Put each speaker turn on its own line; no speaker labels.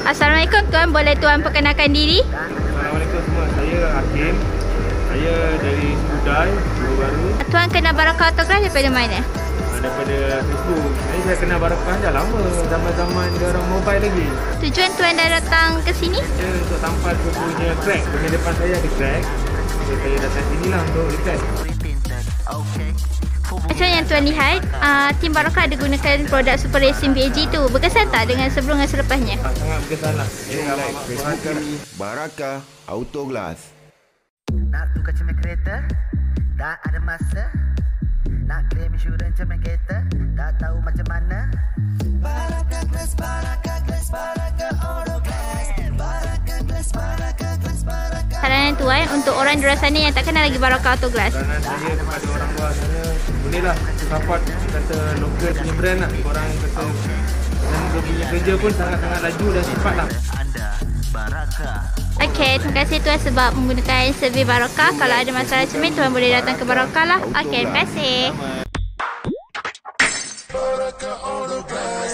Assalamualaikum tuan, boleh tuan perkenalkan diri?
Assalamualaikum semua, saya Hakim. Saya dari Sudai, Johor Bahru.
Tuan kenal Barakah Autograph daripada mana?
Daripada Facebook. Saya kenal Barakah dah lama, zaman-zaman dia orang mobile lagi.
Tujuan tuan dah datang ke sini?
Saya untuk tampal ke punya crack. Punya depan saya ada crack. So, saya datang sini lah untuk repair.
Macam yang tuan lihat, tim Barakah ada gunakan produk Super Racing BAG tu. Berkesan tak dengan sebelum dan selepasnya?
Sangat berkesan lah.
Barakah Autoglass.
Nak tukar cermin kereta, tak ada masa. Nak claim insurans cermin kereta, tak tahu macam mana. Barakah Glass, Barakah Glass, Barakah Autoglass. Barakah Glass, Barakah Glass, Barakah.
Saranan tuan untuk orang di luar sana yang tak kenal lagi Barakah Autoglass.
Saranan saya kepada orang luar sana, bolehlah support kata local punya brand lah. Korang kata dan dia punya kerja pun sangat-sangat laju dan cepat lah.
Anda Barakah.
Okey, terima kasih tuan sebab menggunakan servis Barakah. Kalau ada masalah cermin, tuan boleh datang ke Barakah lah. Okey, terima kasih.
Barakah Autoglass.